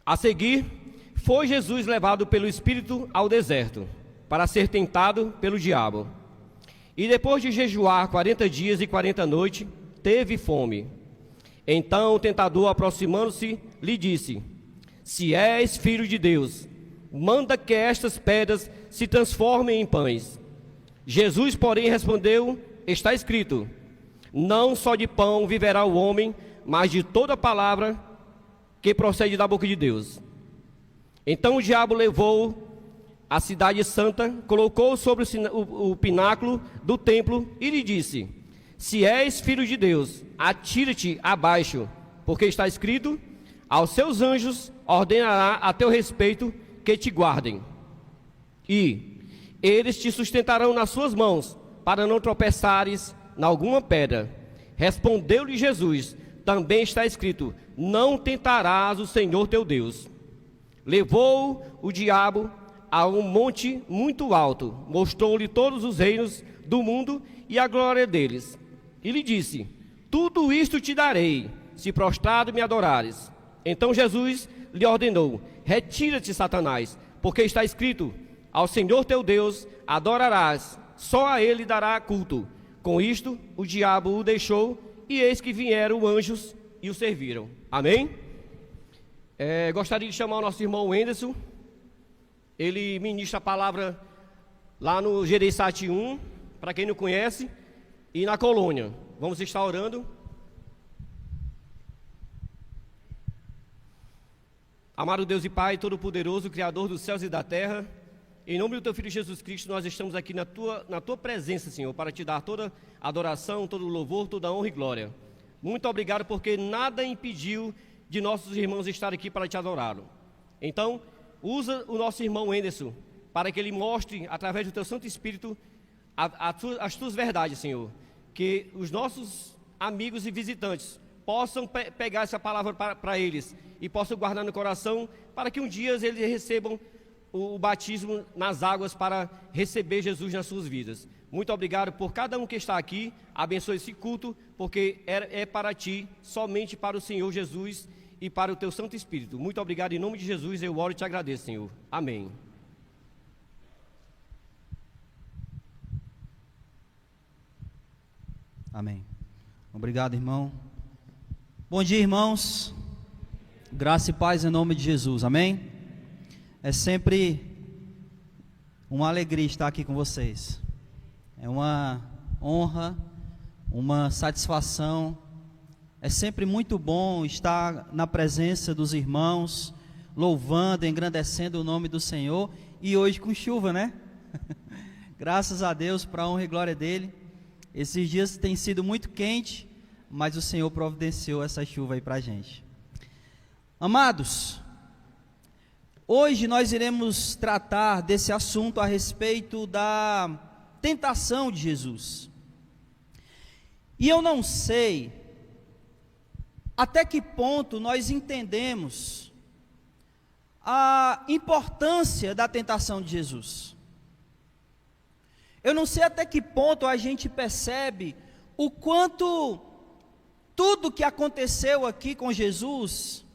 A seguir, foi Jesus levado pelo Espírito ao deserto, para ser tentado pelo diabo. E depois de jejuar 40 dias e 40 noites, teve fome. Então o tentador, aproximando-se, lhe disse: Se és filho de Deus, manda que estas pedras se transformem em pães. Jesus, porém, respondeu: Está escrito: Não só de pão viverá o homem, mas de toda palavra que procede da boca de Deus. Então o diabo levou a cidade santa, colocou sobre o pináculo do templo e lhe disse: Se és filho de Deus, atira-te abaixo, porque está escrito: Aos seus anjos ordenará a teu respeito que te guardem, e eles te sustentarão nas suas mãos, para não tropeçares em alguma pedra. Respondeu-lhe Jesus: Também está escrito: Não tentarás o Senhor teu Deus. Levou o diabo a um monte muito alto, mostrou-lhe todos os reinos do mundo e a glória deles, e lhe disse: Tudo isto te darei, se prostrado me adorares. Então Jesus lhe ordenou: Retira-te, Satanás, porque está escrito: Ao Senhor teu Deus adorarás, só a ele dará culto. Com isto o diabo o deixou, e eis que vieram anjos e o serviram. Amém? Gostaria de chamar o nosso irmão Wenderson. Ele ministra a palavra lá no Gereissati 1, para quem não conhece, e na Colônia. Vamos estar orando. Amado Deus e Pai Todo-Poderoso, Criador dos céus e da terra, em nome do Teu Filho Jesus Cristo, nós estamos aqui na Tua presença, Senhor, para Te dar toda adoração, todo louvor, toda honra e glória. Muito obrigado, porque nada impediu de nossos irmãos estarem aqui para Te adorar. Então, usa o nosso irmão Wenderson, para que ele mostre, através do Teu Santo Espírito, as Tuas verdades, Senhor. Que os nossos amigos e visitantes possam pegar essa palavra para eles e possam guardar no coração, para que um dia eles recebam o batismo nas águas para receber Jesus nas suas vidas. Muito obrigado por cada um que está aqui. Abençoe esse culto, porque é para Ti, somente para o Senhor Jesus e para o Teu Santo Espírito. Muito obrigado, em nome de Jesus eu oro e Te agradeço, Senhor. Amém. Amém. Obrigado, irmão. Bom dia, irmãos. Graça e paz em nome de Jesus. Amém. É sempre uma alegria estar aqui com vocês. É uma honra, uma satisfação. É sempre muito bom estar na presença dos irmãos, louvando, engrandecendo o nome do Senhor. E hoje com chuva, né? Graças a Deus, para a honra e glória dele. Esses dias tem sido muito quente, mas o Senhor providenciou essa chuva aí para a gente. Amados, hoje nós iremos tratar desse assunto a respeito da tentação de Jesus. E eu não sei até que ponto nós entendemos a importância da tentação de Jesus. Eu não sei até que ponto a gente percebe o quanto tudo que aconteceu aqui com Jesus,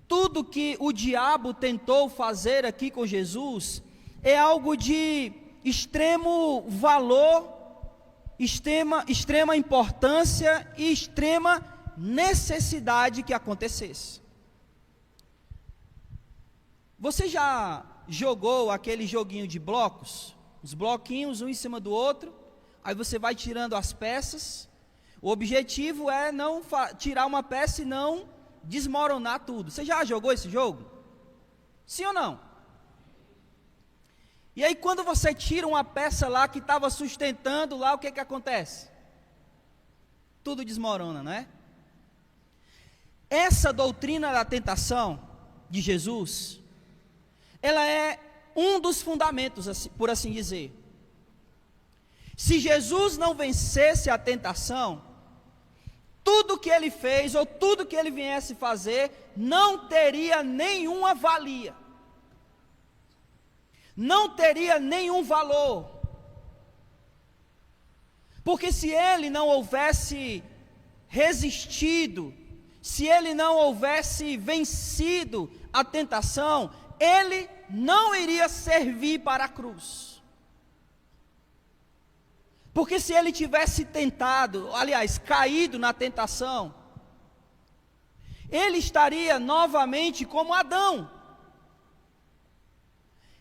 tudo que o diabo tentou fazer aqui com Jesus, é algo de extremo valor, extrema importância e extrema necessidade que acontecesse. Você já jogou aquele joguinho de blocos? Os bloquinhos um em cima do outro, aí você vai tirando as peças. O objetivo é não tirar uma peça e não desmoronar tudo. Você já jogou esse jogo? Sim ou não? E aí quando você tira uma peça lá que estava sustentando lá, o que que acontece? Tudo desmorona, não é? Essa doutrina da tentação de Jesus, ela é um dos fundamentos, por assim dizer. Se Jesus não vencesse a tentação, tudo que ele fez, ou tudo que ele viesse fazer, não teria nenhuma valia, não teria nenhum valor, porque se ele não houvesse resistido, se ele não houvesse vencido a tentação, ele não iria servir para a cruz. Porque se ele tivesse tentado, aliás, caído na tentação, ele estaria novamente como Adão.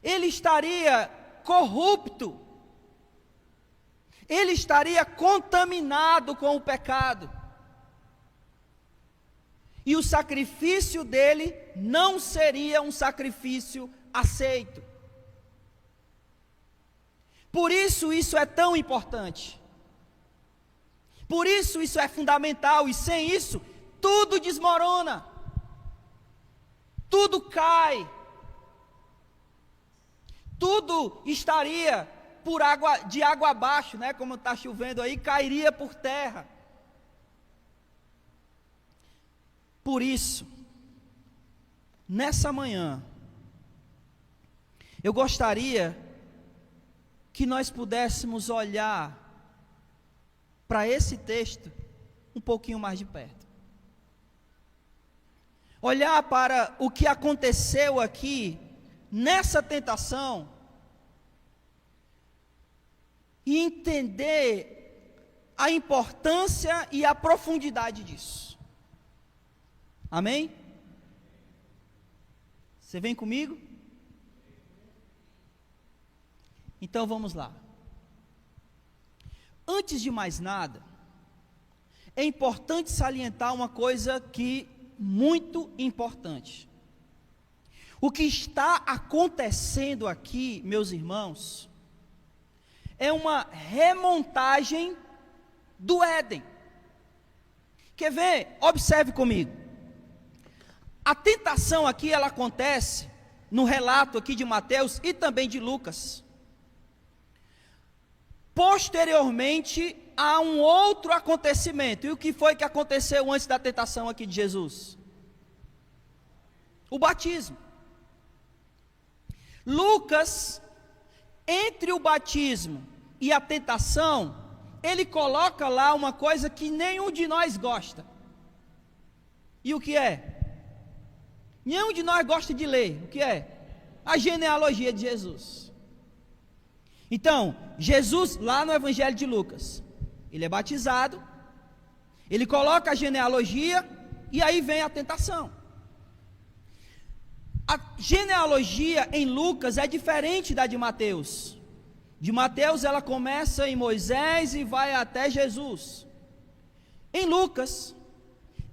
Ele estaria corrupto. Ele estaria contaminado com o pecado. E o sacrifício dele não seria um sacrifício aceito. Por isso é tão importante. Por isso é fundamental. E sem isso, tudo desmorona. Tudo cai. Tudo estaria de água abaixo, né? Como está chovendo aí, cairia por terra. Por isso, nessa manhã, eu gostaria que nós pudéssemos olhar para esse texto um pouquinho mais de perto. Olhar para o que aconteceu aqui, nessa tentação, e entender a importância e a profundidade disso. Amém? Você vem comigo? Então vamos lá. Antes de mais nada, é importante salientar uma coisa muito importante. O que está acontecendo aqui, meus irmãos, é uma remontagem do Éden. Quer ver? Observe comigo. A tentação aqui, ela acontece no relato aqui de Mateus e também de Lucas. Posteriormente, há um outro acontecimento. E o que foi que aconteceu antes da tentação aqui de Jesus? O batismo. Lucas, entre o batismo e a tentação, ele coloca lá uma coisa que nenhum de nós gosta. E o que é? Nenhum de nós gosta de ler. O que é? A genealogia de Jesus. Então, Jesus, lá no Evangelho de Lucas, ele é batizado, ele coloca a genealogia, e aí vem a tentação. A genealogia em Lucas é diferente da de Mateus. De Mateus ela começa em Moisés e vai até Jesus. Em Lucas,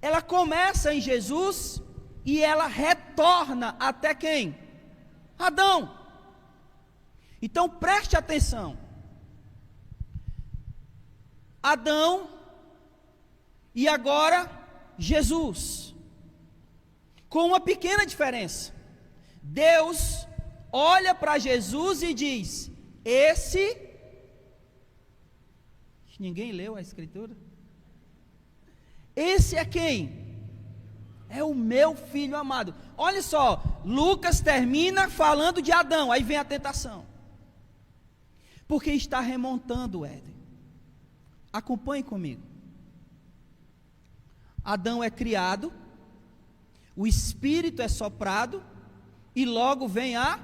ela começa em Jesus e ela retorna até quem? Adão. Então preste atenção. Adão e agora Jesus. Com uma pequena diferença. Deus olha para Jesus e diz: ninguém leu a escritura? Esse é quem? É o meu filho amado. Olha só, Lucas termina falando de Adão, aí vem a tentação. Porque está remontando o Éden. Acompanhe comigo. Adão é criado, o Espírito é soprado, e logo vem a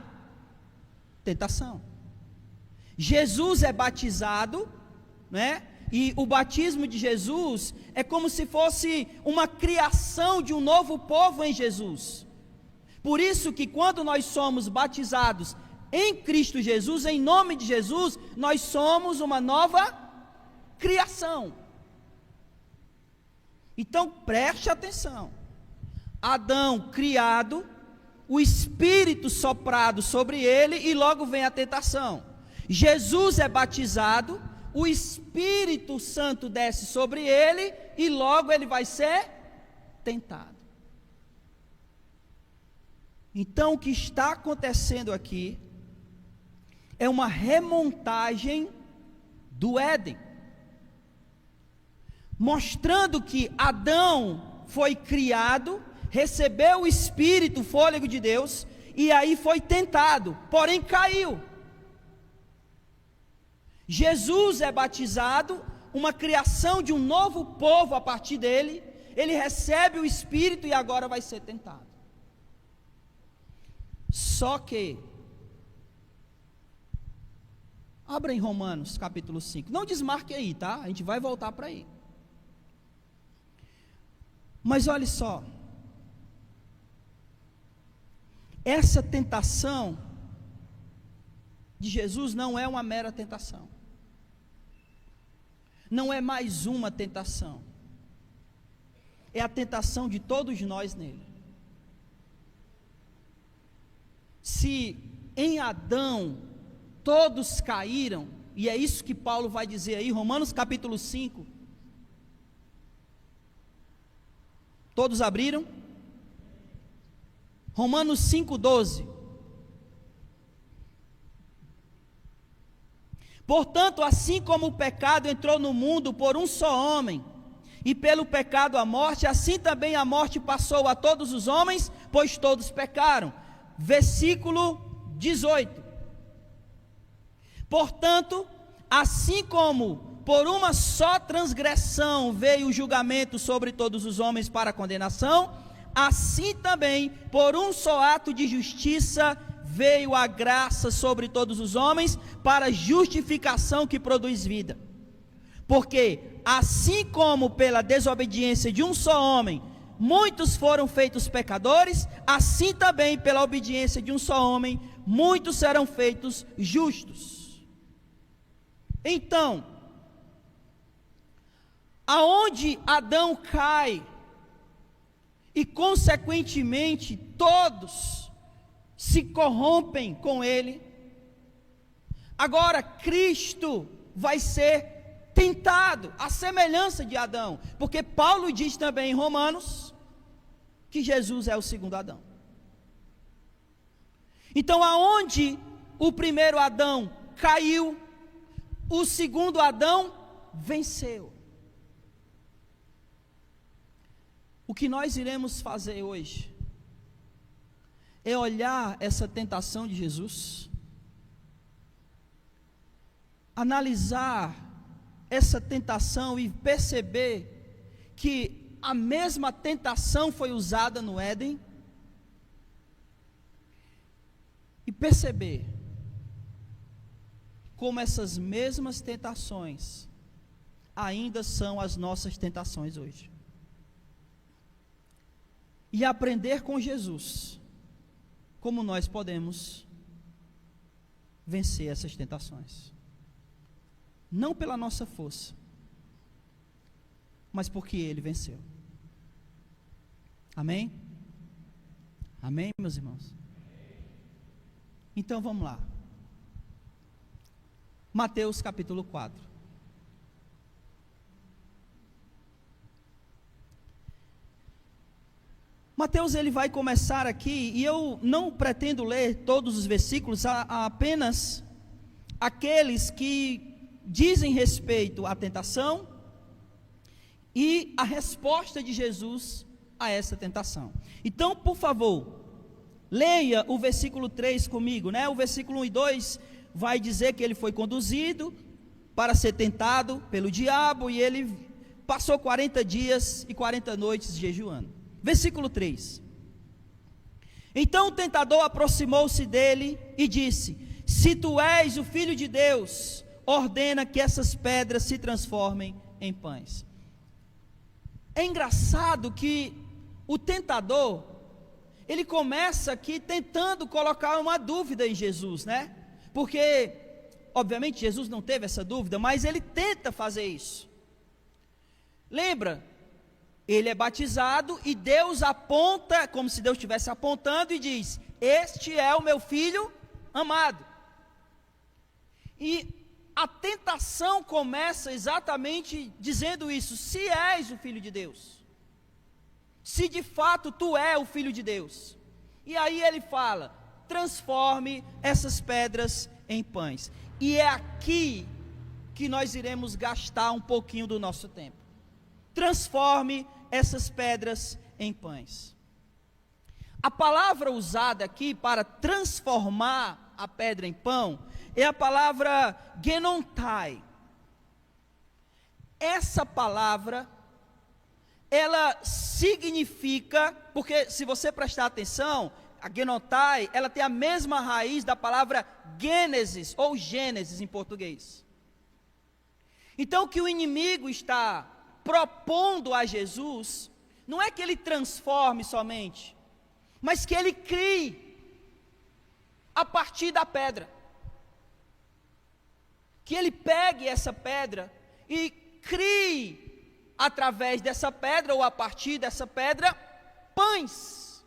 tentação. Jesus é batizado, né? E o batismo de Jesus é como se fosse uma criação de um novo povo em Jesus. Por isso que quando nós somos batizados em Cristo Jesus, em nome de Jesus, nós somos uma nova criação. Então preste atenção. Adão criado, o Espírito soprado sobre ele e logo vem a tentação. Jesus é batizado, o Espírito Santo desce sobre ele e logo ele vai ser tentado. Então o que está acontecendo aqui é uma remontagem do Éden, mostrando que Adão foi criado, recebeu o Espírito, o fôlego de Deus, e aí foi tentado, porém caiu. Jesus é batizado, uma criação de um novo povo a partir dele, ele recebe o Espírito e agora vai ser tentado. Só que, abra em Romanos capítulo 5, não desmarque aí, tá? A gente vai voltar para aí. Mas olhe só, essa tentação de Jesus não é uma mera tentação, não é mais uma tentação, é a tentação de todos nós nele. Se em Adão todos caíram, e é isso que Paulo vai dizer aí, Romanos capítulo 5, todos abriram? Romanos 5,12. Portanto, assim como o pecado entrou no mundo por um só homem, e pelo pecado a morte, assim também a morte passou a todos os homens, pois todos pecaram. Versículo 18. Portanto, assim como por uma só transgressão veio o julgamento sobre todos os homens para condenação, assim também por um só ato de justiça veio a graça sobre todos os homens para justificação que produz vida. Porque assim como pela desobediência de um só homem muitos foram feitos pecadores, assim também pela obediência de um só homem muitos serão feitos justos. Então, aonde Adão cai, e consequentemente todos se corrompem com ele, agora Cristo vai ser tentado, à semelhança de Adão, porque Paulo diz também em Romanos, que Jesus é o segundo Adão. Então aonde o primeiro Adão caiu, o segundo Adão venceu. O que nós iremos fazer hoje é olhar essa tentação de Jesus, analisar essa tentação e perceber que a mesma tentação foi usada no Éden, e perceber como essas mesmas tentações ainda são as nossas tentações hoje. E aprender com Jesus como nós podemos vencer essas tentações. Não pela nossa força, mas porque Ele venceu. Amém? Amém, meus irmãos? Então vamos lá. Mateus capítulo 4. Mateus ele vai começar aqui, e eu não pretendo ler todos os versículos, apenas aqueles que dizem respeito à tentação e a resposta de Jesus a essa tentação. Então, por favor, leia o versículo 3 comigo, né? O versículo 1 e 2 vai dizer que ele foi conduzido para ser tentado pelo diabo, e ele passou 40 dias e 40 noites jejuando. Versículo 3. Então o tentador aproximou-se dele e disse: se tu és o Filho de Deus, ordena que essas pedras se transformem em pães. É engraçado que o tentador, ele começa aqui tentando colocar uma dúvida em Jesus, né? Porque, obviamente, Jesus não teve essa dúvida, mas ele tenta fazer isso. Lembra? Ele é batizado e Deus aponta, como se Deus estivesse apontando, e diz: este é o meu filho amado. E a tentação começa exatamente dizendo isso: se és o Filho de Deus, se de fato tu és o Filho de Deus. E aí ele fala: transforme essas pedras em pães. E é aqui que nós iremos gastar um pouquinho do nosso tempo. Transforme essas pedras em pães. A palavra usada aqui para transformar a pedra em pão é a palavra genontai. Essa palavra, ela significa, porque se você prestar atenção, a genotai, ela tem a mesma raiz da palavra Gênesis, ou Gênesis em português. Então, o que o inimigo está propondo a Jesus, não é que ele transforme somente, mas que ele crie a partir da pedra. Que ele pegue essa pedra e crie, através dessa pedra, ou a partir dessa pedra, pães.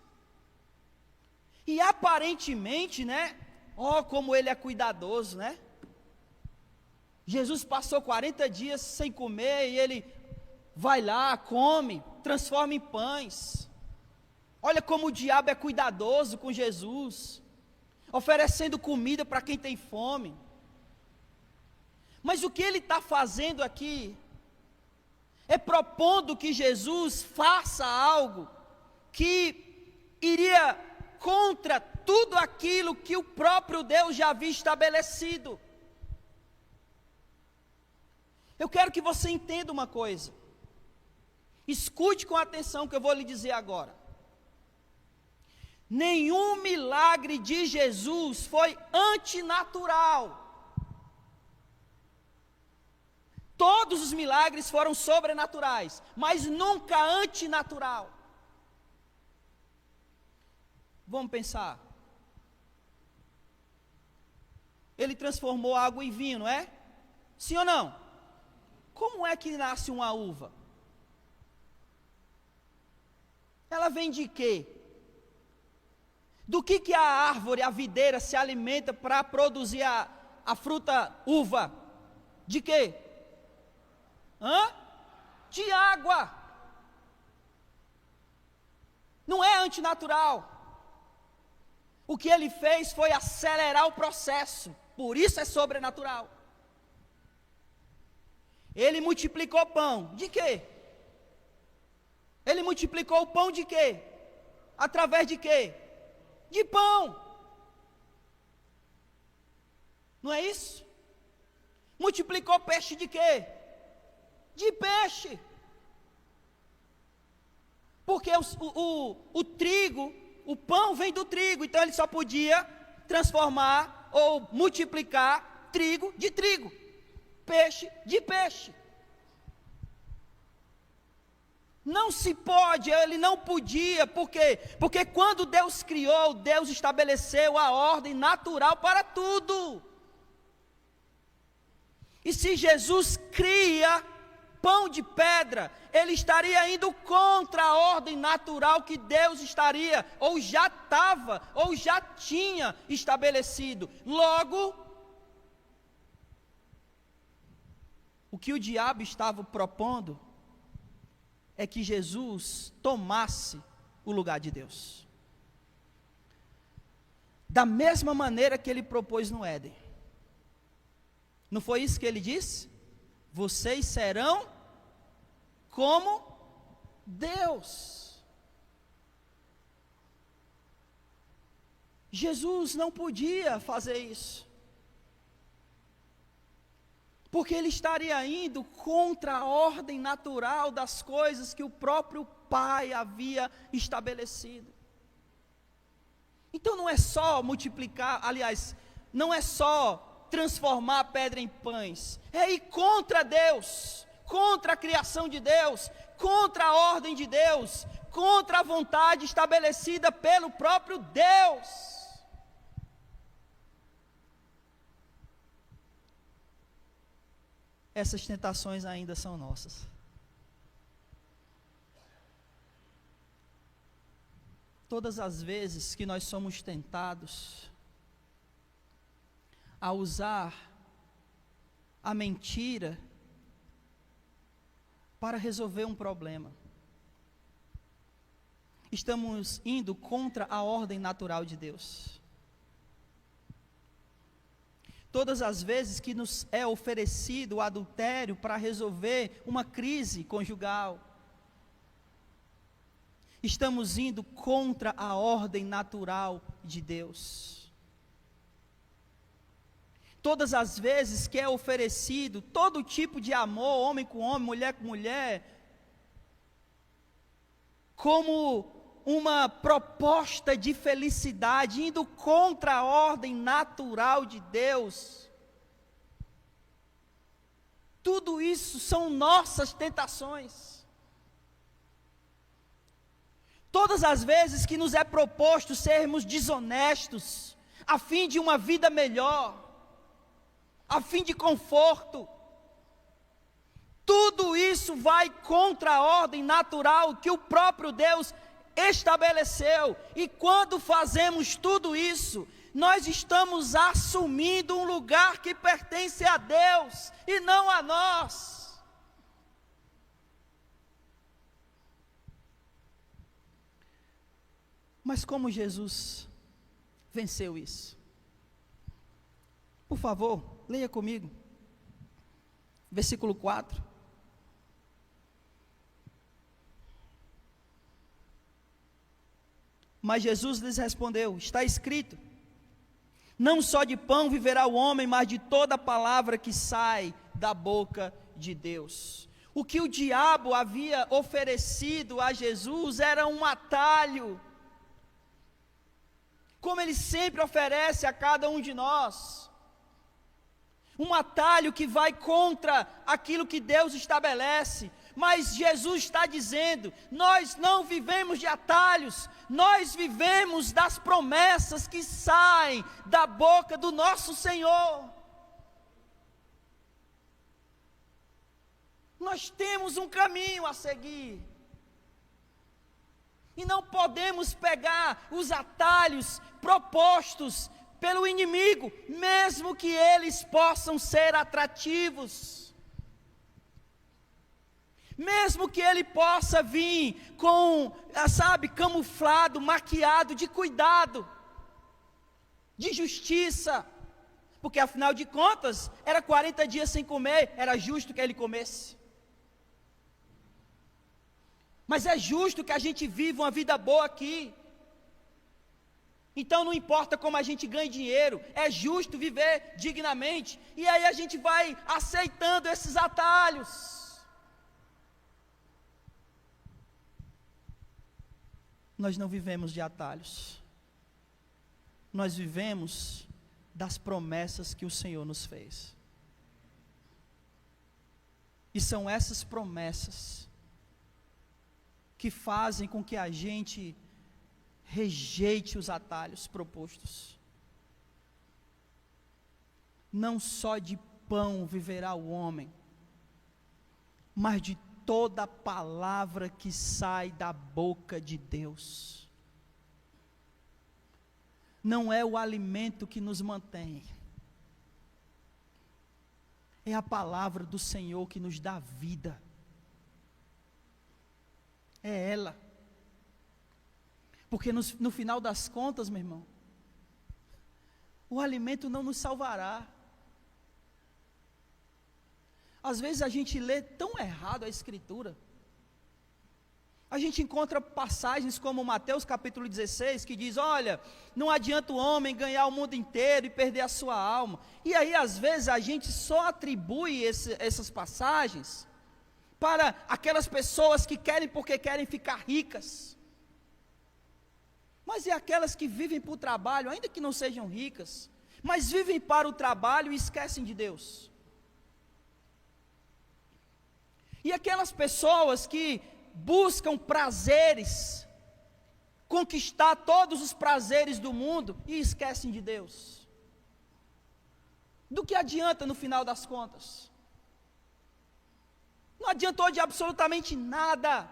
E aparentemente, né? Como ele é cuidadoso, né? Jesus passou 40 dias sem comer e ele vai lá, come, transforma em pães. Olha como o diabo é cuidadoso com Jesus, oferecendo comida para quem tem fome. Mas o que ele está fazendo aqui é propondo que Jesus faça algo que iria contra tudo aquilo que o próprio Deus já havia estabelecido. Eu quero que você entenda uma coisa. Escute com atenção o que eu vou lhe dizer agora. Nenhum milagre de Jesus foi antinatural. Todos os milagres foram sobrenaturais, mas nunca antinatural. Vamos pensar. Ele transformou água em vinho, não é? Sim ou não? Como é que nasce uma uva? Ela vem de quê? Do que a árvore, a videira se alimenta para produzir a fruta uva? De quê? De água. Não é antinatural. O que ele fez foi acelerar o processo, por isso é sobrenatural. Ele multiplicou pão, de quê? Ele multiplicou o pão de quê? Através de quê? De pão. Não é isso? Multiplicou peixe de quê? De peixe. Porque o trigo, o pão vem do trigo, então ele só podia transformar ou multiplicar trigo de trigo, peixe de peixe. Não se pode, ele não podia, por quê? Porque quando Deus criou, Deus estabeleceu a ordem natural para tudo. E se Jesus cria pão de pedra, ele estaria indo contra a ordem natural que Deus estaria, ou já estava, ou já tinha estabelecido. Logo, o que o diabo estava propondo é que Jesus tomasse o lugar de Deus. Da mesma maneira que ele propôs no Éden. Não foi isso que ele disse? Vocês serão como Deus. Jesus não podia fazer isso, porque ele estaria indo contra a ordem natural das coisas que o próprio Pai havia estabelecido. Então não é só multiplicar, aliás, não é só transformar a pedra em pães, é ir contra Deus, contra a criação de Deus, contra a ordem de Deus, contra a vontade estabelecida pelo próprio Deus. Essas tentações ainda são nossas. Todas as vezes que nós somos tentados a usar a mentira para resolver um problema, estamos indo contra a ordem natural de Deus. Todas as vezes que nos é oferecido o adultério para resolver uma crise conjugal, estamos indo contra a ordem natural de Deus. Todas as vezes que é oferecido todo tipo de amor, homem com homem, mulher com mulher, como uma proposta de felicidade, indo contra a ordem natural de Deus. Tudo isso são nossas tentações. Todas as vezes que nos é proposto sermos desonestos, a fim de uma vida melhor, a fim de conforto, tudo isso vai contra a ordem natural que o próprio Deus estabeleceu. E quando fazemos tudo isso, nós estamos assumindo um lugar que pertence a Deus e não a nós. Mas como Jesus venceu isso? Por favor, leia comigo. Versículo 4. Mas Jesus lhes respondeu: está escrito, não só de pão viverá o homem, mas de toda palavra que sai da boca de Deus. O que o diabo havia oferecido a Jesus era um atalho, como ele sempre oferece a cada um de nós, um atalho que vai contra aquilo que Deus estabelece. Mas Jesus está dizendo: nós não vivemos de atalhos, nós vivemos das promessas que saem da boca do nosso Senhor. Nós temos um caminho a seguir, e não podemos pegar os atalhos propostos pelo inimigo, mesmo que eles possam ser atrativos. Mesmo que ele possa vir com, camuflado, maquiado de cuidado, de justiça, porque afinal de contas, era 40 dias sem comer, era justo que ele comesse. Mas é justo que a gente viva uma vida boa aqui. Então não importa como a gente ganha dinheiro, é justo viver dignamente. E aí a gente vai aceitando esses atalhos. Nós não vivemos de atalhos, nós vivemos das promessas que o Senhor nos fez, e são essas promessas que fazem com que a gente rejeite os atalhos propostos. Não só de pão viverá o homem, mas de toda palavra que sai da boca de Deus. Não é o alimento que nos mantém, é a palavra do Senhor que nos dá vida. É ela. Porque no final das contas, meu irmão, o alimento não nos salvará. Às vezes a gente lê tão errado a Escritura. A gente encontra passagens como Mateus capítulo 16, que diz: olha, não adianta o homem ganhar o mundo inteiro e perder a sua alma. E aí às vezes a gente só atribui essas passagens para aquelas pessoas que querem porque querem ficar ricas. Mas e aquelas que vivem para o trabalho, ainda que não sejam ricas, mas vivem para o trabalho e esquecem de Deus? E aquelas pessoas que buscam prazeres, conquistar todos os prazeres do mundo e esquecem de Deus? Do que adianta no final das contas? Não adiantou de absolutamente nada.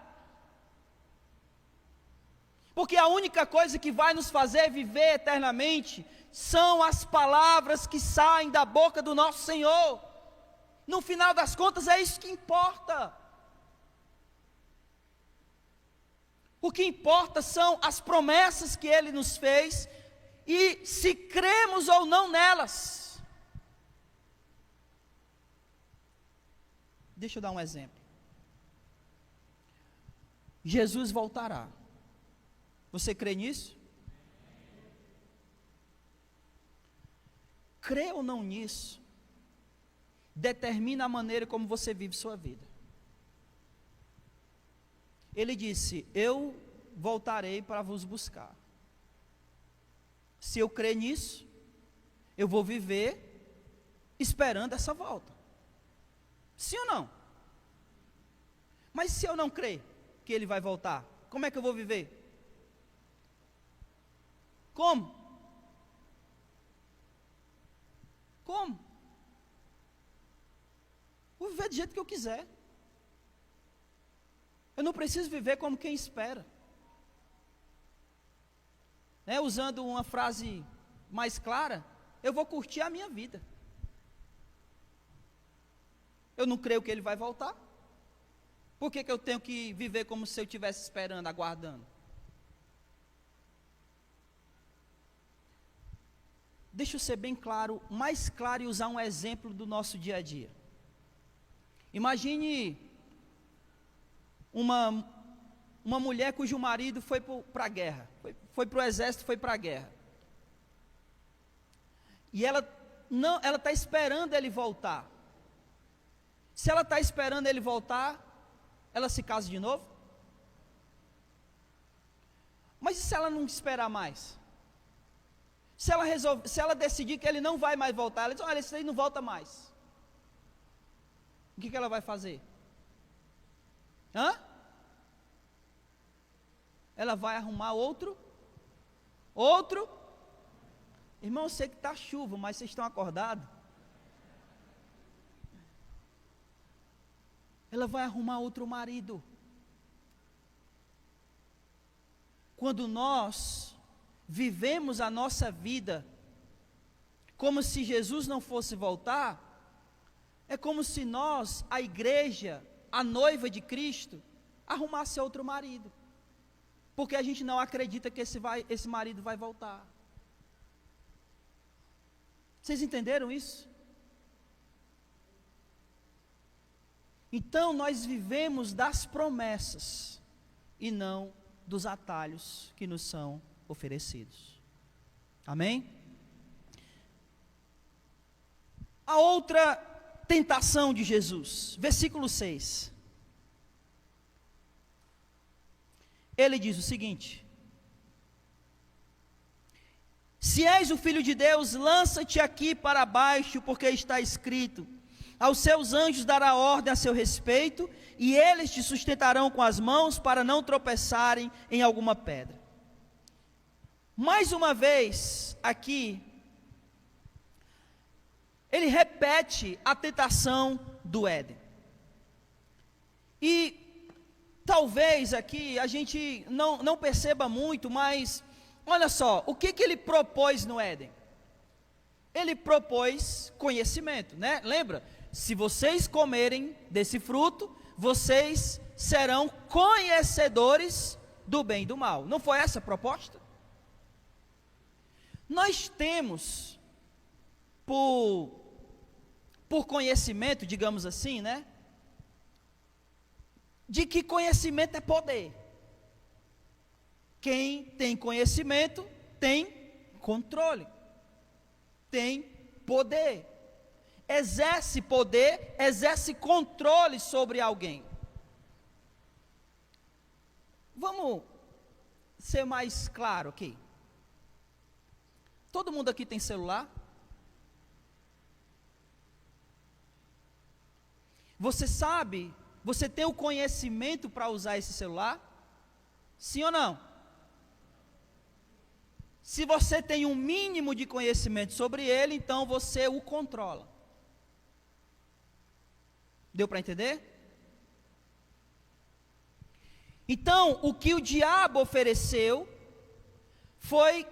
Porque a única coisa que vai nos fazer viver eternamente são as palavras que saem da boca do nosso Senhor. No final das contas é isso que importa. O que importa são as promessas que Ele nos fez e se cremos ou não nelas. Deixa eu dar um exemplo. Jesus voltará. Você crê nisso? Crê ou não nisso determina a maneira como você vive sua vida. Ele disse: eu voltarei para vos buscar. Se eu crer nisso, eu vou viver esperando essa volta. Sim ou não? Mas se eu não crer que ele vai voltar, como é que eu vou viver? Como? Como? Vou viver do jeito que eu quiser. Eu não preciso viver como quem espera. Né? Usando uma frase mais clara, eu vou curtir a minha vida. Eu não creio que ele vai voltar. Por que eu tenho que viver como se eu estivesse esperando, aguardando? Deixa eu ser bem claro, mais claro, e usar um exemplo do nosso dia a dia. Imagine uma mulher cujo marido foi para a guerra, foi para o exército, foi para a guerra. E ela está esperando ele voltar. Se ela está esperando ele voltar, ela se casa de novo? Mas e se ela não esperar mais? Se ela decidir que ele não vai mais voltar, ela diz: olha, esse aí não volta mais. O que ela vai fazer? Ela vai arrumar outro? Irmão, eu sei que está chuva, mas vocês estão acordados? Ela vai arrumar outro marido. Quando nós vivemos a nossa vida como se Jesus não fosse voltar, é como se nós, a igreja, a noiva de Cristo, arrumasse outro marido, porque a gente não acredita que esse marido vai voltar. Vocês entenderam isso? Então nós vivemos das promessas e não dos atalhos que nos são oferecidos. Amém? A outra tentação de Jesus, versículo 6. Ele diz o seguinte: se és o Filho de Deus, lança-te aqui para baixo, porque está escrito: aos seus anjos dará ordem a seu respeito, e eles te sustentarão com as mãos, para não tropeçarem em alguma pedra. Mais uma vez, aqui, ele repete a tentação do Éden. E talvez aqui a gente não perceba muito, mas olha só, o que ele propôs no Éden? Ele propôs conhecimento, né? Lembra? Se vocês comerem desse fruto, vocês serão conhecedores do bem e do mal. Não foi essa a proposta? Nós temos, por conhecimento, digamos assim, né? De que conhecimento é poder. Quem tem conhecimento tem controle, tem poder, exerce poder, exerce controle sobre alguém. Vamos ser mais claro aqui. Todo mundo aqui tem celular? Você sabe, você tem o conhecimento para usar esse celular? Sim ou não? Se você tem um mínimo de conhecimento sobre ele, então você o controla. Deu para entender? Então, o que o diabo ofereceu foi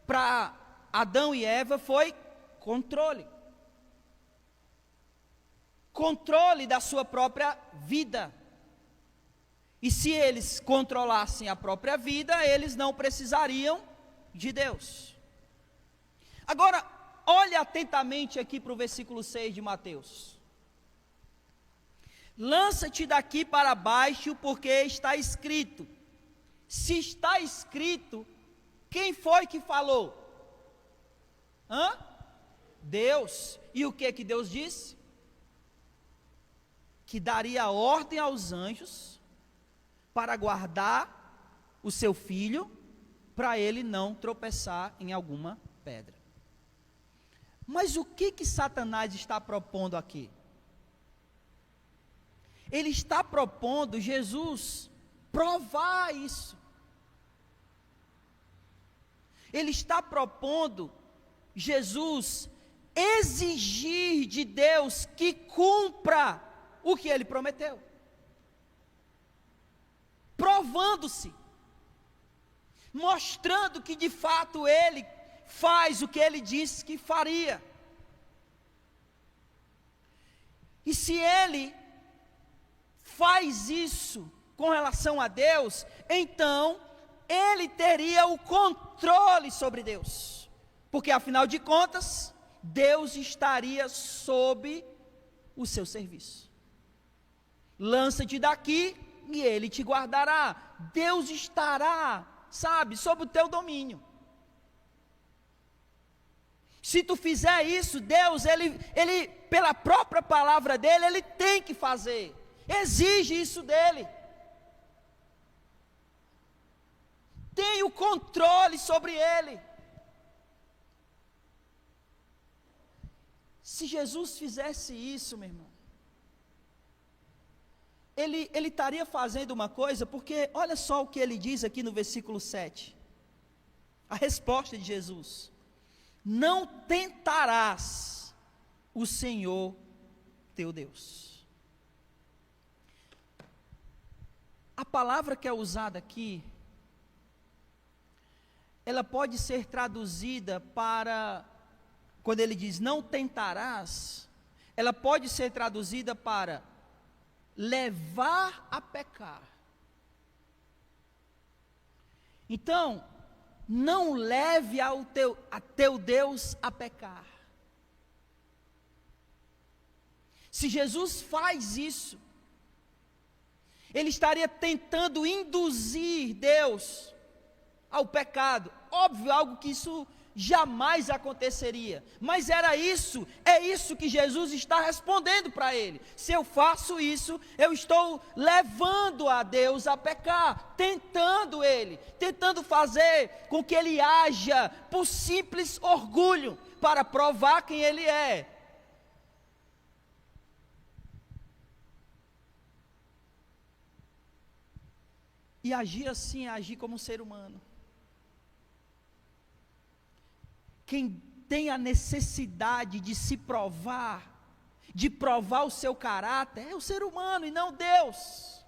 para Adão e Eva, foi controle. Controle da sua própria vida. E se eles controlassem a própria vida, eles não precisariam de Deus. Agora, olhe atentamente aqui para o versículo 6 de Mateus. Lança-te daqui para baixo, porque está escrito. Se está escrito, quem foi que falou? Deus. E o que Deus disse? Que daria ordem aos anjos para guardar o seu filho, para ele não tropeçar em alguma pedra. Mas o que Satanás está propondo aqui? Ele está propondo Jesus provar isso. Ele está propondo Jesus exigir de Deus que cumpra o que ele prometeu. Provando-se, mostrando que de fato ele faz o que ele disse que faria. E se ele faz isso com relação a Deus, então ele teria o controle sobre Deus, porque afinal de contas, Deus estaria sob o seu serviço. Lança-te daqui e ele te guardará. Deus estará, sabe, sob o teu domínio. Se tu fizer isso, Deus, ele pela própria palavra dele, ele tem que fazer. Exige isso dele. Tem o controle sobre ele. Se Jesus fizesse isso, meu irmão, ele estaria fazendo uma coisa, porque olha só o que ele diz aqui no versículo 7. A resposta de Jesus: não tentarás o Senhor teu Deus. A palavra que é usada aqui, ela pode ser traduzida para, quando ele diz não tentarás, ela pode ser traduzida para levar a pecar. Então, não leve a teu Deus a pecar. Se Jesus faz isso, ele estaria tentando induzir Deus ao pecado. Óbvio, algo que isso jamais aconteceria, mas é isso que Jesus está respondendo para ele. Se eu faço isso, eu estou levando a Deus a pecar, tentando fazer com que ele haja por simples orgulho, para provar quem ele é. E agir assim é agir como um ser humano. Quem tem a necessidade de se provar, de provar o seu caráter, é o ser humano e não Deus.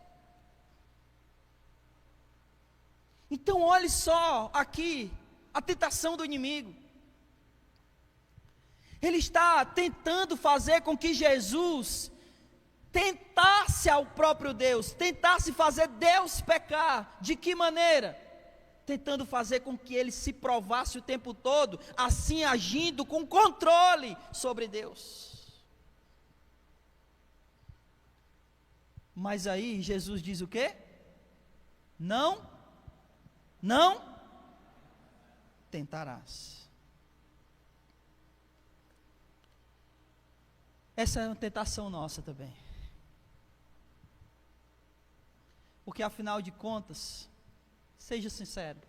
Então olhe só aqui, a tentação do inimigo. Ele está tentando fazer com que Jesus tentasse ao próprio Deus, tentasse fazer Deus pecar. De que maneira? Tentando fazer com que ele se provasse o tempo todo, assim agindo com controle sobre Deus. Mas aí Jesus diz o quê? Não tentarás. Essa é uma tentação nossa também. Porque afinal de contas, seja sincero,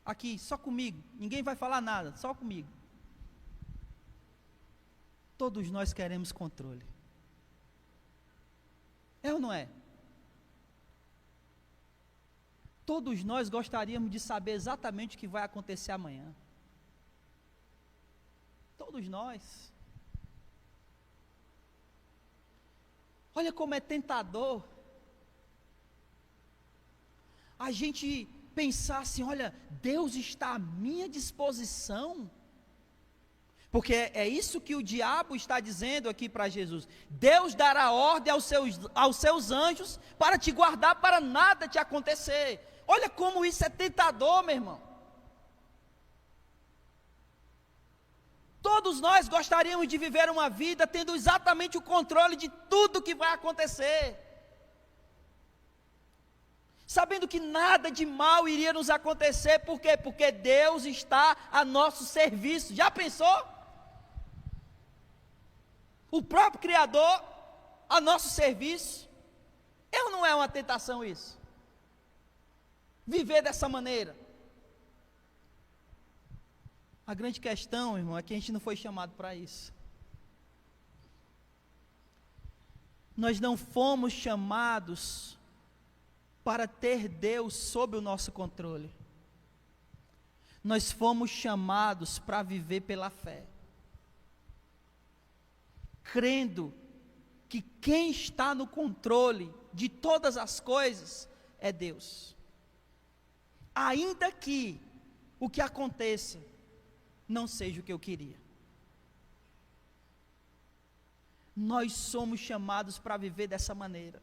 aqui, só comigo, ninguém vai falar nada, só comigo. Todos nós queremos controle. É ou não é? Todos nós gostaríamos de saber exatamente o que vai acontecer amanhã. Todos nós. Olha como é tentador a gente pensar assim: olha, Deus está à minha disposição, porque é isso que o diabo está dizendo aqui para Jesus. Deus dará ordem aos seus anjos para te guardar, para nada te acontecer. Olha como isso é tentador, meu irmão. Todos nós gostaríamos de viver uma vida tendo exatamente o controle de tudo que vai acontecer, sabendo que nada de mal iria nos acontecer. Por quê? Porque Deus está a nosso serviço. Já pensou? O próprio Criador a nosso serviço. É ou não é uma tentação isso? Viver dessa maneira. A grande questão, irmão, é que a gente não foi chamado para isso. Nós não fomos chamados para ter Deus sob o nosso controle. Nós fomos chamados para viver pela fé, crendo que quem está no controle de todas as coisas é Deus. Ainda que o que aconteça não seja o que eu queria. Nós somos chamados para viver dessa maneira.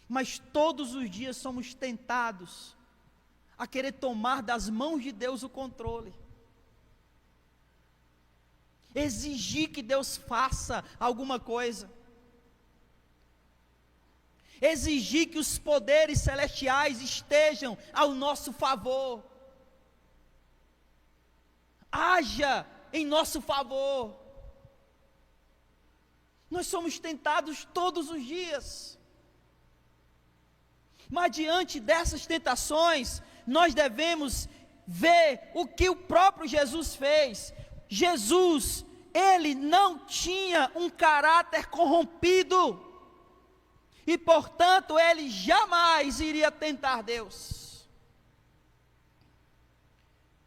Mas todos os dias somos tentados a querer tomar das mãos de Deus o controle. Exigir que Deus faça alguma coisa. Exigir que os poderes celestiais estejam ao nosso favor. Haja em nosso favor. Nós somos tentados todos os dias. Mas diante dessas tentações, nós devemos ver o que o próprio Jesus fez. Jesus, ele não tinha um caráter corrompido. E portanto, ele jamais iria tentar Deus.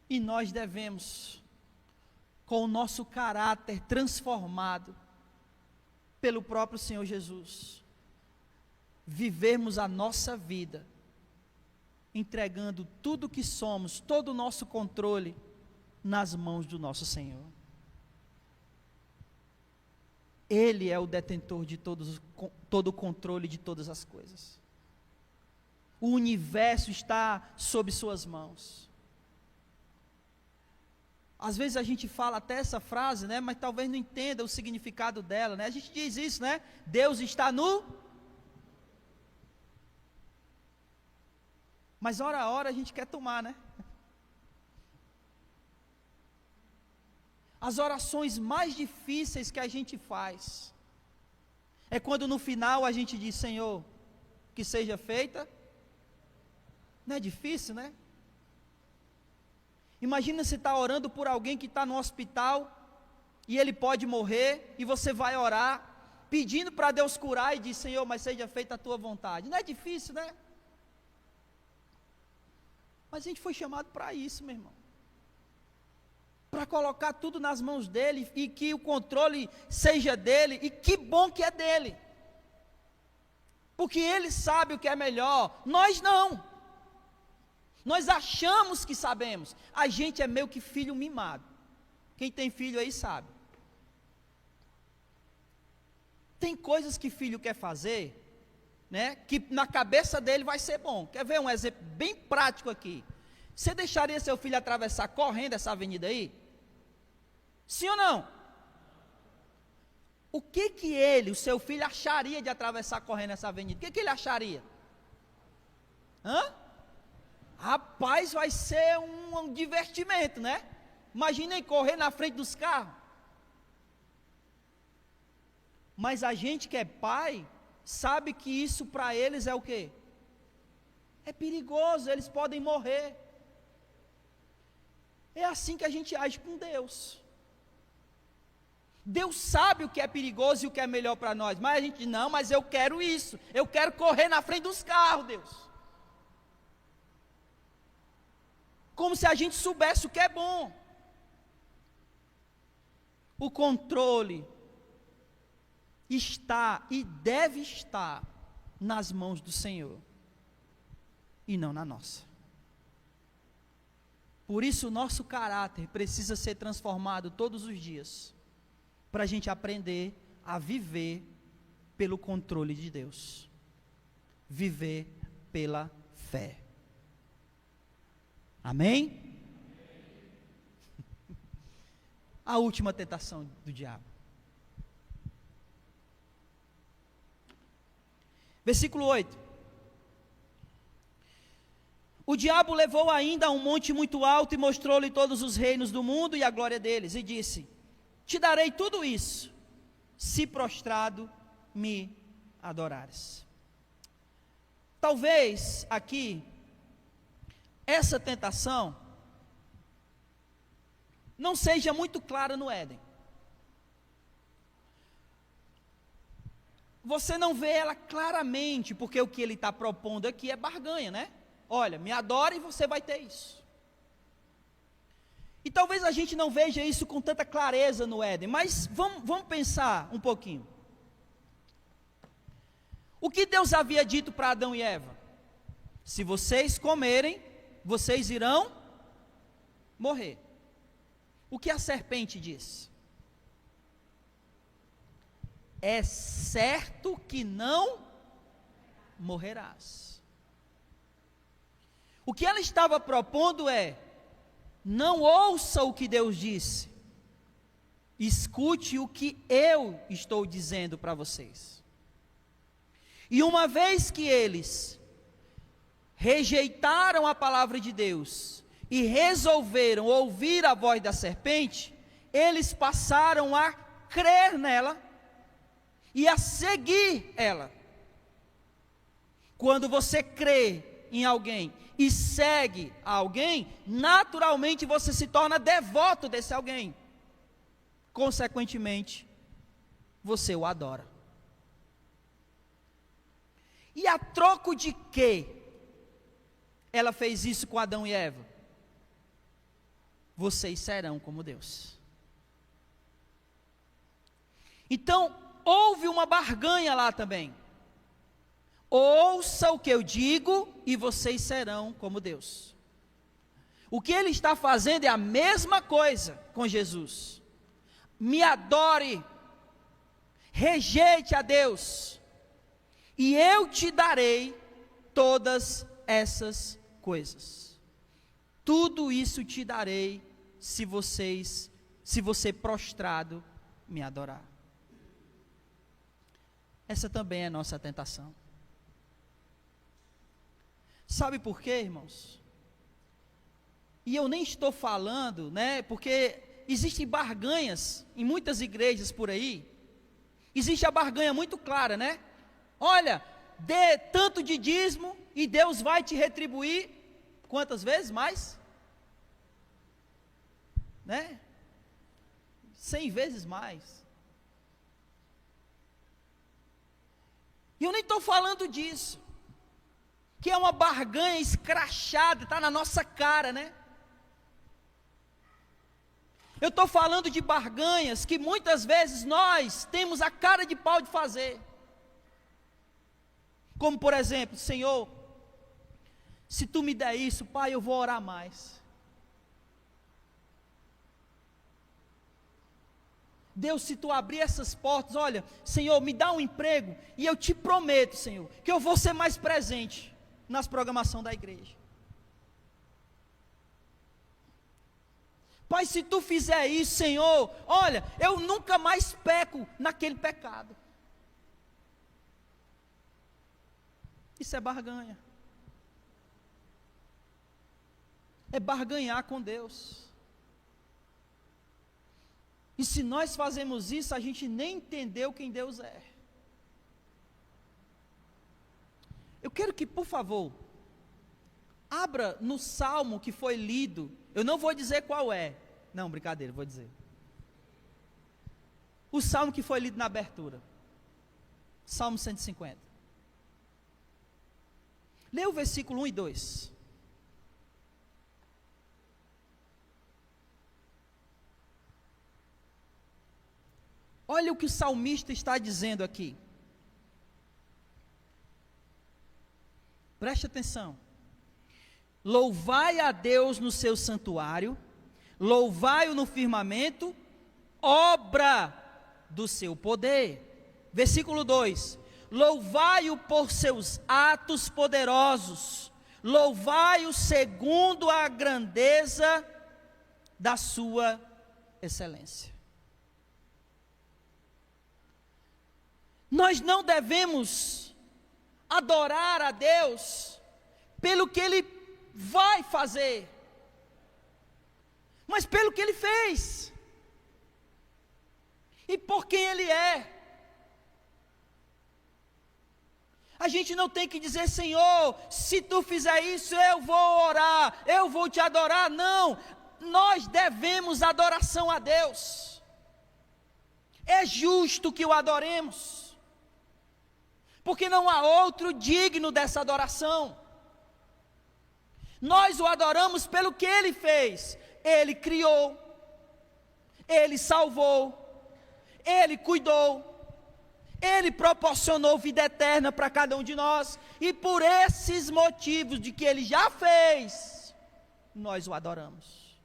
E nós devemos, com o nosso caráter transformado pelo próprio Senhor Jesus, vivermos a nossa vida, entregando tudo que somos, todo o nosso controle, nas mãos do nosso Senhor. Ele é o detentor de todo o controle de todas as coisas. O universo está sob suas mãos. Às vezes a gente fala até essa frase, né, mas talvez não entenda o significado dela, né? A gente diz isso, né? Deus está no... Mas hora a hora a gente quer tomar, né? As orações mais difíceis que a gente faz é quando no final a gente diz: Senhor, que seja feita. Não é difícil, né? Imagina você estar orando por alguém que está no hospital e ele pode morrer, e você vai orar pedindo para Deus curar e diz: Senhor, mas seja feita a tua vontade. Não é difícil, né? Mas a gente foi chamado para isso, meu irmão, para colocar tudo nas mãos dele, e que o controle seja dele, e que bom que é dele, porque ele sabe o que é melhor, nós não. Nós achamos que sabemos. A gente é meio que filho mimado. Quem tem filho aí sabe. Tem coisas que filho quer fazer, né, que na cabeça dele vai ser bom. Quer ver um exemplo bem prático aqui? Você deixaria seu filho atravessar correndo essa avenida aí? Sim ou não? O que ele, o seu filho, acharia de atravessar correndo essa avenida? O que ele acharia? Rapaz, vai ser um divertimento, né? Imaginem correr na frente dos carros. Mas a gente que é pai, sabe que isso para eles é o quê? É perigoso, eles podem morrer. É assim que a gente age com Deus. Deus sabe o que é perigoso e o que é melhor para nós, mas a gente diz: não, mas eu quero isso, eu quero correr na frente dos carros, Deus. Como se a gente soubesse o que é bom. O controle está e deve estar nas mãos do Senhor, e não na nossa. Por isso o nosso caráter precisa ser transformado todos os dias, para a gente aprender a viver pelo controle de Deus, viver pela fé. Amém? A última tentação do diabo. Versículo 8. O diabo levou ainda a um monte muito alto e mostrou-lhe todos os reinos do mundo e a glória deles, e disse: te darei tudo isso, se prostrado me adorares. Talvez aqui, essa tentação não seja muito clara no Éden. Você não vê ela claramente, porque o que ele está propondo aqui é barganha, né? Olha, me adore e você vai ter isso. E talvez a gente não veja isso com tanta clareza no Éden, mas vamos pensar um pouquinho. O que Deus havia dito para Adão e Eva? Se vocês comerem, vocês irão morrer. O que a serpente disse? É certo que não morrerás. O que ela estava propondo é: não ouça o que Deus disse, escute o que eu estou dizendo para vocês. E uma vez que eles rejeitaram a palavra de Deus e resolveram ouvir a voz da serpente, eles passaram a crer nela e a seguir ela. Quando você crê em alguém e segue alguém, naturalmente você se torna devoto desse alguém. Consequentemente, você o adora. E a troco de quê ela fez isso com Adão e Eva? Vocês serão como Deus. Então, houve uma barganha lá também. Ouça o que eu digo e vocês serão como Deus. O que ele está fazendo é a mesma coisa com Jesus. Me adore, rejeite a Deus, e eu te darei todas essas coisas. Tudo isso te darei se você prostrado me adorar. Essa também é a nossa tentação. Sabe por quê, irmãos? E eu nem estou falando, né, porque existem barganhas em muitas igrejas por aí. Existe a barganha muito clara, né? Olha, dê tanto de dízimo e Deus vai te retribuir quantas vezes mais? Né? 100 vezes mais. E eu nem estou falando disso, que é uma barganha escrachada, está na nossa cara, né? Eu estou falando de barganhas que muitas vezes nós temos a cara de pau de fazer. Como por exemplo, Senhor, se tu me der isso, Pai, eu vou orar mais. Deus, se tu abrir essas portas, olha, Senhor, me dá um emprego, e eu te prometo, Senhor, que eu vou ser mais presente nas programações da igreja. Pai, se tu fizer isso, Senhor, olha, eu nunca mais peco naquele pecado. Isso é barganha. É barganhar com Deus. E se nós fazemos isso, a gente nem entendeu quem Deus é. Eu quero que, por favor, abra no salmo que foi lido. Eu não vou dizer qual é. Não, brincadeira, vou dizer. O salmo que foi lido na abertura. Salmo 150. Lê o versículo 1 e 2. Olha o que o salmista está dizendo aqui. Preste atenção. Louvai a Deus no seu santuário, louvai-o no firmamento, obra do seu poder. Versículo 2. Louvai-o por seus atos poderosos, louvai-o segundo a grandeza da sua excelência. Nós não devemos adorar a Deus pelo que Ele vai fazer, mas pelo que Ele fez, e por quem Ele é. A gente não tem que dizer, Senhor, se tu fizer isso, eu vou orar, eu vou te adorar. Não, nós devemos adoração a Deus. É justo que o adoremos, porque não há outro digno dessa adoração. Nós o adoramos pelo que Ele fez. Ele criou, Ele salvou, Ele cuidou, Ele proporcionou vida eterna para cada um de nós, e por esses motivos de que Ele já fez, nós o adoramos,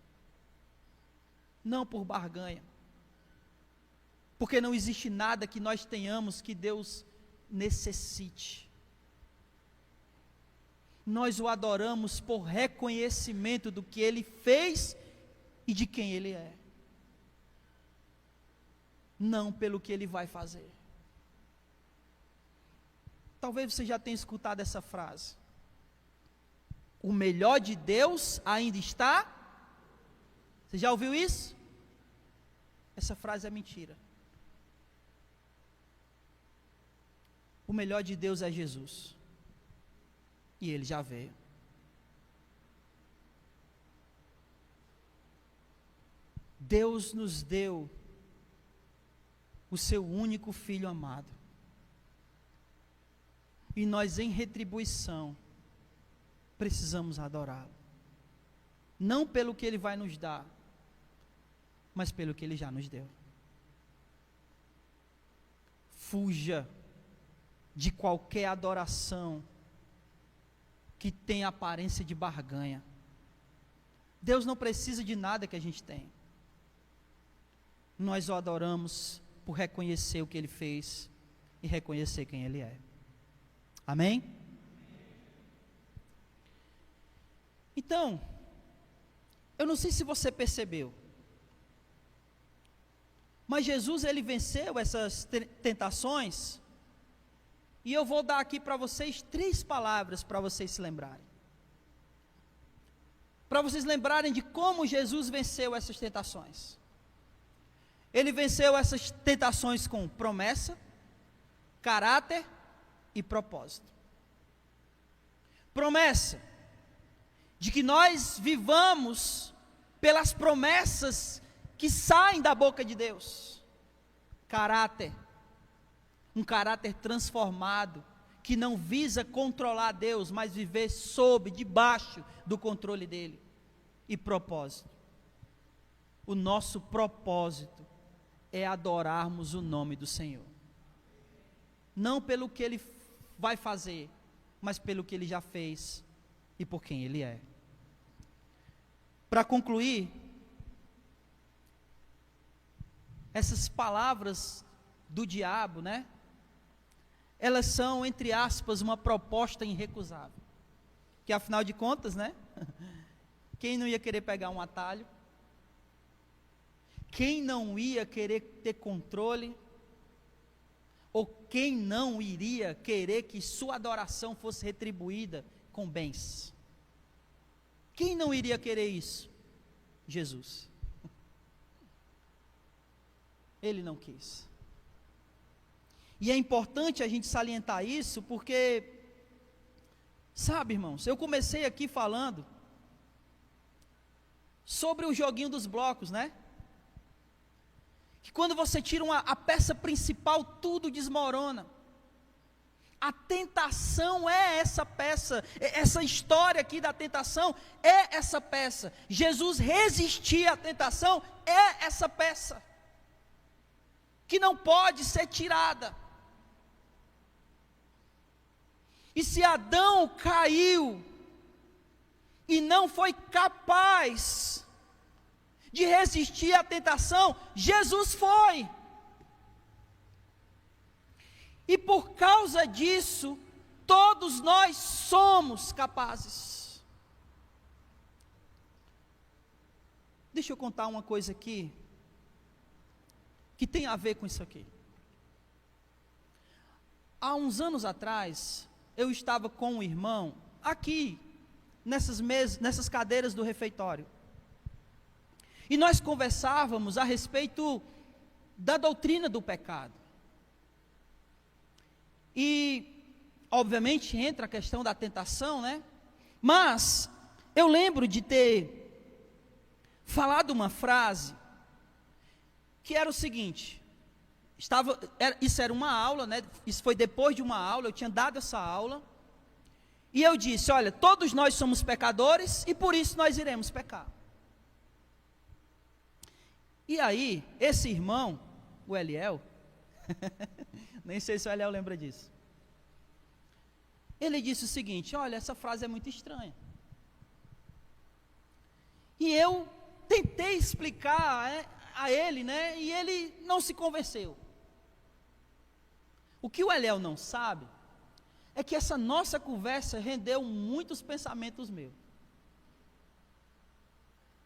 não por barganha, porque não existe nada que nós tenhamos que Deus necessite. Nós o adoramos por reconhecimento do que Ele fez e de quem Ele é, não pelo que Ele vai fazer. Talvez você já tenha escutado essa frase: o melhor de Deus ainda está. Você já ouviu isso? Essa frase é mentira. O melhor de Deus é Jesus, e Ele já veio. Deus nos deu o seu único Filho amado, e nós, em retribuição, precisamos adorá-lo, não pelo que Ele vai nos dar, mas pelo que Ele já nos deu. Fuja de qualquer adoração que tenha aparência de barganha. Deus não precisa de nada que a gente tem. Nós o adoramos por reconhecer o que Ele fez e reconhecer quem Ele é. Amém? Então, eu não sei se você percebeu, mas Jesus, Ele venceu essas tentações, e eu vou dar aqui para vocês 3 palavras para vocês se lembrarem. Para vocês lembrarem de como Jesus venceu essas tentações. Ele venceu essas tentações com promessa, caráter e propósito. Promessa de que nós vivamos pelas promessas que saem da boca de Deus. Caráter, um caráter transformado, que não visa controlar Deus, mas viver debaixo do controle dEle. E propósito, o nosso propósito é adorarmos o nome do Senhor, não pelo que Ele vai fazer, mas pelo que Ele já fez e por quem Ele é. Para concluir, essas palavras do diabo, né? Elas são, entre aspas, uma proposta irrecusável, que afinal de contas, né? Quem não ia querer pegar um atalho? Quem não ia querer ter controle? Ou quem não iria querer que sua adoração fosse retribuída com bens? Quem não iria querer isso? Jesus. Ele não quis. E é importante a gente salientar isso, porque, sabe, irmãos, eu comecei aqui falando sobre o joguinho dos blocos, né? Que quando você tira a peça principal, tudo desmorona. A tentação é essa peça, essa história aqui da tentação é essa peça. Jesus resistir à tentação é essa peça, que não pode ser tirada. E se Adão caiu e não foi capaz de resistir à tentação, Jesus foi. E por causa disso, todos nós somos capazes. Deixa eu contar uma coisa aqui, que tem a ver com isso aqui. Há uns anos atrás, eu estava com um irmão, aqui, nessas cadeiras do refeitório. E nós conversávamos a respeito da doutrina do pecado. E obviamente entra a questão da tentação, né? Mas eu lembro de ter falado uma frase que era o seguinte: isso era uma aula, né? Isso foi depois de uma aula, eu tinha dado essa aula, e eu disse: olha, todos nós somos pecadores e por isso nós iremos pecar. E aí, esse irmão, o Eliel, nem sei se o Eliel lembra disso, ele disse o seguinte: olha, essa frase é muito estranha. E eu tentei explicar a ele, né? E ele não se convenceu. O que o Eliel não sabe é que essa nossa conversa rendeu muitos pensamentos meus.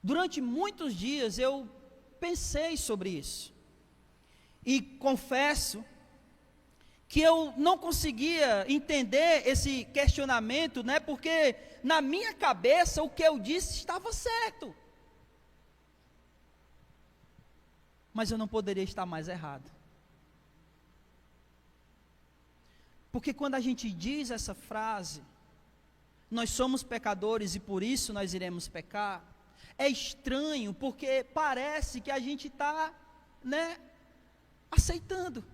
Durante muitos dias eu pensei sobre isso. E confesso que eu não conseguia entender esse questionamento, né? Porque na minha cabeça o que eu disse estava certo. Mas eu não poderia estar mais errado. Porque quando a gente diz essa frase, nós somos pecadores e por isso nós iremos pecar, é estranho, porque parece que a gente está, né, aceitando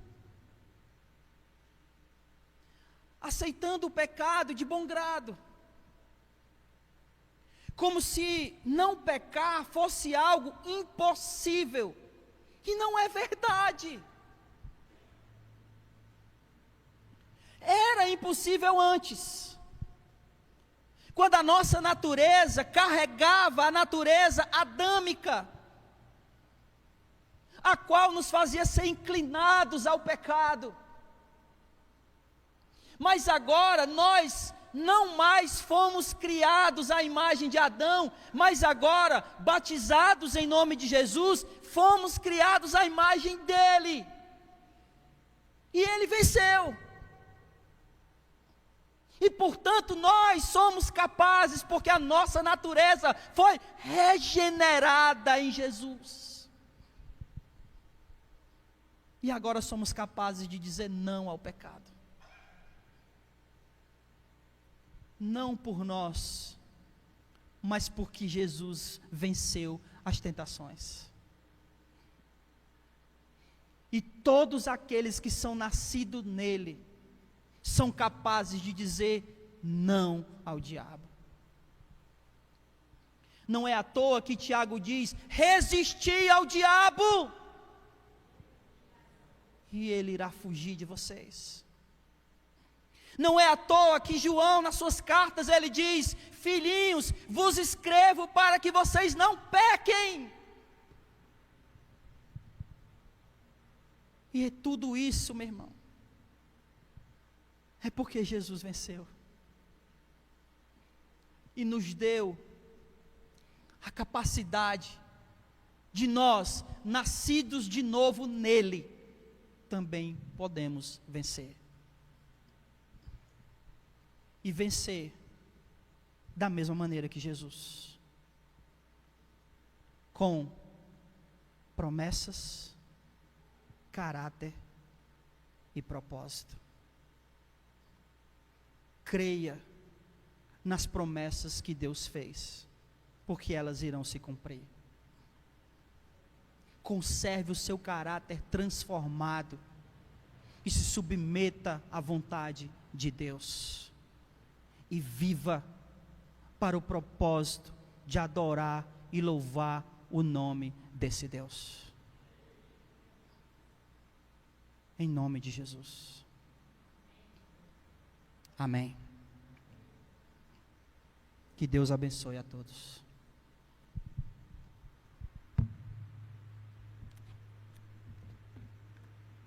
o pecado de bom grado, como se não pecar fosse algo impossível, que não é verdade. Era impossível antes, quando a nossa natureza carregava a natureza adâmica, a qual nos fazia ser inclinados ao pecado. Mas agora nós não mais fomos criados à imagem de Adão, mas agora, batizados em nome de Jesus, fomos criados à imagem dele. E ele venceu. E portanto nós somos capazes, porque a nossa natureza foi regenerada em Jesus. E agora somos capazes de dizer não ao pecado. Não por nós, mas porque Jesus venceu as tentações. E todos aqueles que são nascidos nele, são capazes de dizer não ao diabo. Não é à toa que Tiago diz: resisti ao diabo, e ele irá fugir de vocês. Não é à toa que João, nas suas cartas, ele diz: filhinhos, vos escrevo para que vocês não pequem. E é tudo isso, meu irmão, é porque Jesus venceu e nos deu a capacidade de nós, nascidos de novo nele, também podemos vencer. E vencer da mesma maneira que Jesus, com promessas, caráter e propósito. Creia nas promessas que Deus fez, porque elas irão se cumprir. Conserve o seu caráter transformado e se submeta à vontade de Deus. E viva para o propósito de adorar e louvar o nome desse Deus. Em nome de Jesus. Amém. Que Deus abençoe a todos.